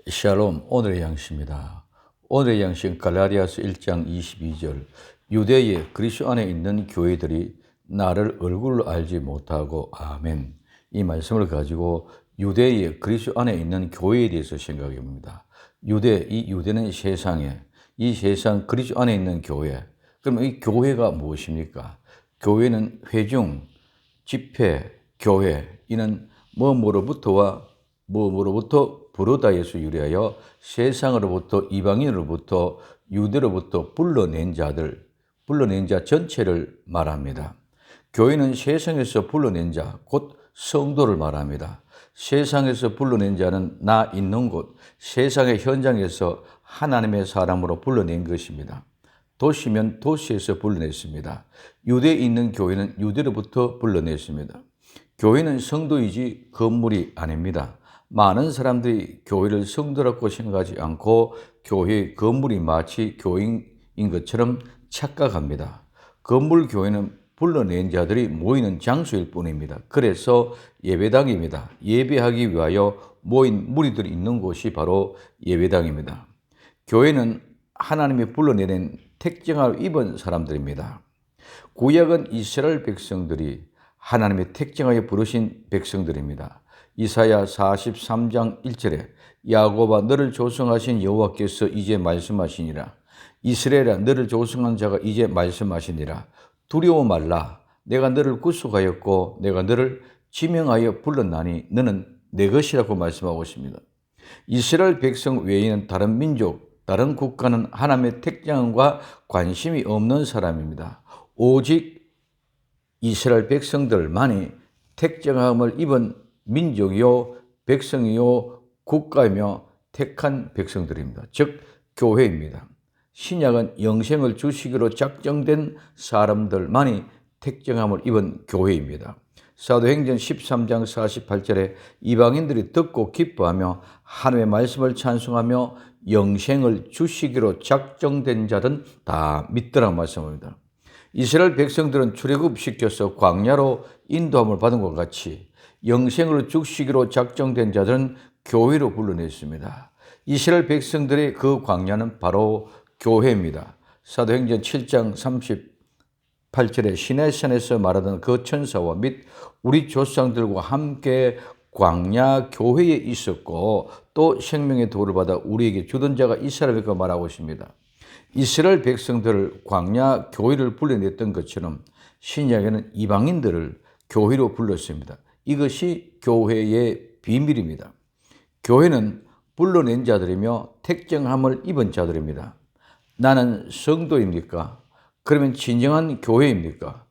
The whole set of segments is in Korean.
샬롬, 오늘의 양식입니다. 오늘의 양식은 갈라디아서 1장 22절. 유대의 그리스도 안에 있는 교회들이 나를 얼굴로 알지 못하고 아멘. 이 말씀을 가지고 유대의 그리스도 안에 있는 교회에 대해서 생각해 봅니다. 이 유대는 세상에, 이 세상 그리스도 안에 있는 교회. 그럼 이 교회가 무엇입니까? 교회는 회중, 집회, 교회. 이는 뭐뭐로부터와 뭐뭐로부터 부르다에서 유래하여 세상으로부터 이방인으로부터 유대로부터 불러낸 자 전체를 말합니다. 교회는 세상에서 불러낸 자, 곧 성도를 말합니다. 세상에서 불러낸 자는 나 있는 곳, 세상의 현장에서 하나님의 사람으로 불러낸 것입니다. 도시면 도시에서 불러냈습니다. 유대에 있는 교회는 유대로부터 불러냈습니다. 교회는 성도이지 건물이 아닙니다. 많은 사람들이 교회를 성도라고 생각하지 않고 교회의 건물이 마치 교회인 것처럼 착각합니다. 건물 교회는 불러낸 자들이 모이는 장소일 뿐입니다. 그래서 예배당입니다. 예배하기 위하여 모인 무리들이 있는 곳이 바로 예배당입니다. 교회는 하나님이 불러내는 택정을 입은 사람들입니다. 구약은 이스라엘 백성들이 하나님의 택정하여 부르신 백성들입니다. 이사야 43장 1절에 야곱아 너를 조성하신 여호와께서 이제 말씀하시니라. 이스라엘아 너를 조성한 자가 이제 말씀하시니라. 두려워 말라. 내가 너를 구속하였고 내가 너를 지명하여 불렀나니 너는 내 것이라고 말씀하고 있습니다. 이스라엘 백성 외에는 다른 민족, 다른 국가는 하나님의 택정과 관심이 없는 사람입니다. 오직 이스라엘 백성들만이 택정함을 입은 민족이요, 백성이요, 국가이며 택한 백성들입니다. 즉 교회입니다. 신약은 영생을 주시기로 작정된 사람들만이 택정함을 입은 교회입니다. 사도행전 13장 48절에 이방인들이 듣고 기뻐하며 하나님의 말씀을 찬송하며 영생을 주시기로 작정된 자들은 다 믿더라고 말씀합니다. 이스라엘 백성들은 출애굽시켜서 광야로 인도함을 받은 것 같이 영생을 주시기로 작정된 자들은 교회로 불러냈습니다. 이스라엘 백성들의 그 광야는 바로 교회입니다. 사도행전 7장 38절에 시내산에서 말하던 그 천사와 및 우리 조상들과 함께 광야 교회에 있었고 또 생명의 도를 받아 우리에게 주던 자가 이스라엘이라고 말하고 있습니다. 이스라엘 백성들을 광야 교회를 불러냈던 것처럼 신약에는 이방인들을 교회로 불렀습니다. 이것이 교회의 비밀입니다. 교회는 불러낸 자들이며 택정함을 입은 자들입니다. 나는 성도입니까? 그러면 진정한 교회입니까?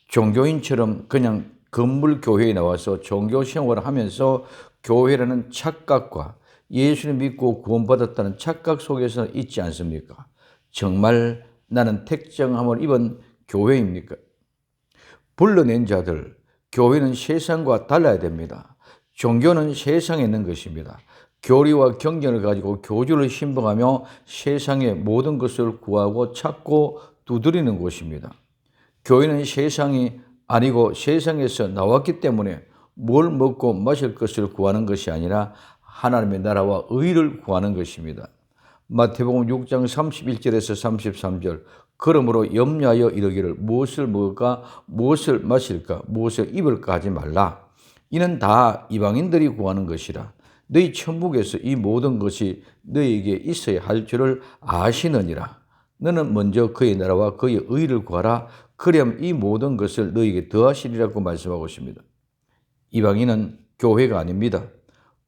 종교인처럼 그냥 건물 교회에 나와서 종교 생활을 하면서 교회라는 착각과 예수를 믿고 구원받았다는 착각 속에서 있지 않습니까? 정말 나는 택정함을 입은 교회입니까? 불러낸 자들, 교회는 세상과 달라야 됩니다. 종교는 세상에 있는 것입니다. 교리와 경전을 가지고 교주를 신봉하며 세상의 모든 것을 구하고 찾고 두드리는 곳입니다. 교회는 세상이 아니고 세상에서 나왔기 때문에 뭘 먹고 마실 것을 구하는 것이 아니라 하나님의 나라와 의를 구하는 것입니다. 마태복음 6장 31절에서 33절 그러므로 염려하여 이르기를 무엇을 먹을까 무엇을 마실까 무엇을 입을까 하지 말라. 이는 다 이방인들이 구하는 것이라. 너희 천국에서 이 모든 것이 너희에게 있어야 할 줄을 아시느니라. 너는 먼저 그의 나라와 그의 의를 구하라. 그리하면 이 모든 것을 너희에게 더하시리라고 말씀하고 있습니다. 이방인은 교회가 아닙니다.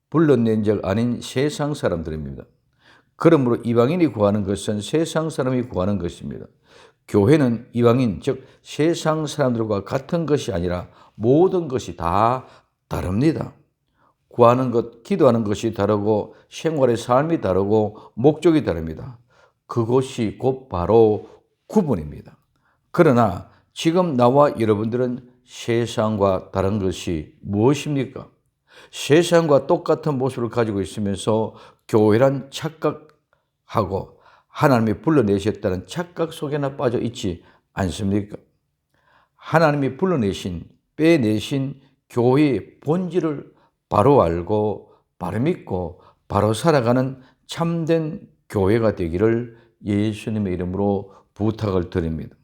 불러낸 적 아닌 세상 사람들입니다. 그러므로 이방인이 구하는 것은 세상 사람이 구하는 것입니다. 교회는 이방인, 즉 세상 사람들과 같은 것이 아니라 모든 것이 다 다릅니다. 구하는 것, 기도하는 것이 다르고 생활의 삶이 다르고 목적이 다릅니다. 그것이 곧 바로 구분입니다. 그러나 지금 나와 여러분들은 세상과 다른 것이 무엇입니까? 세상과 똑같은 모습을 가지고 있으면서 교회란 착각하고 하나님이 불러내셨다는 착각 속에나 빠져 있지 않습니까? 하나님이 불러내신, 빼내신 교회의 본질을 바로 알고 바로 믿고 바로 살아가는 참된 교회가 되기를 예수님의 이름으로 부탁을 드립니다.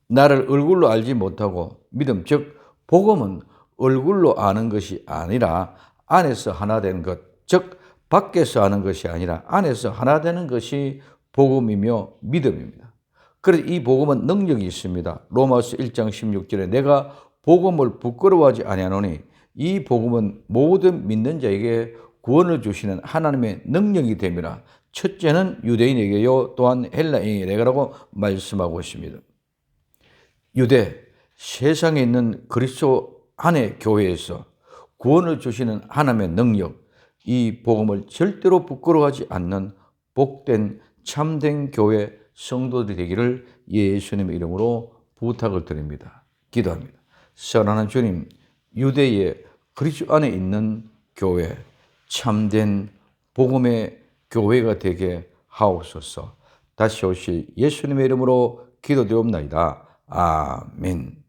나를 얼굴로 알지 못하고 믿음, 즉 복음은 얼굴로 아는 것이 아니라 안에서 하나 되는 것, 즉 밖에서 아는 것이 아니라 안에서 하나 되는 것이 복음이며 믿음입니다. 그래서 이 복음은 능력이 있습니다. 로마서 1장 16절에 내가 복음을 부끄러워하지 아니하노니 이 복음은 모든 믿는 자에게 구원을 주시는 하나님의 능력이 됨이라. 첫째는 유대인에게요 또한 헬라인에게라고 말씀하고 있습니다. 유대, 세상에 있는 그리스도 안의 교회에서 구원을 주시는 하나님의 능력, 이 복음을 절대로 부끄러워하지 않는 복된 참된 교회 성도들이 되기를 예수님의 이름으로 부탁을 드립니다. 기도합니다. 사랑하는 주님, 유대의 그리스도 안에 있는 교회, 참된 복음의 교회가 되게 하옵소서. 다시 오실 예수님의 이름으로 기도드리옵나이다. 아멘.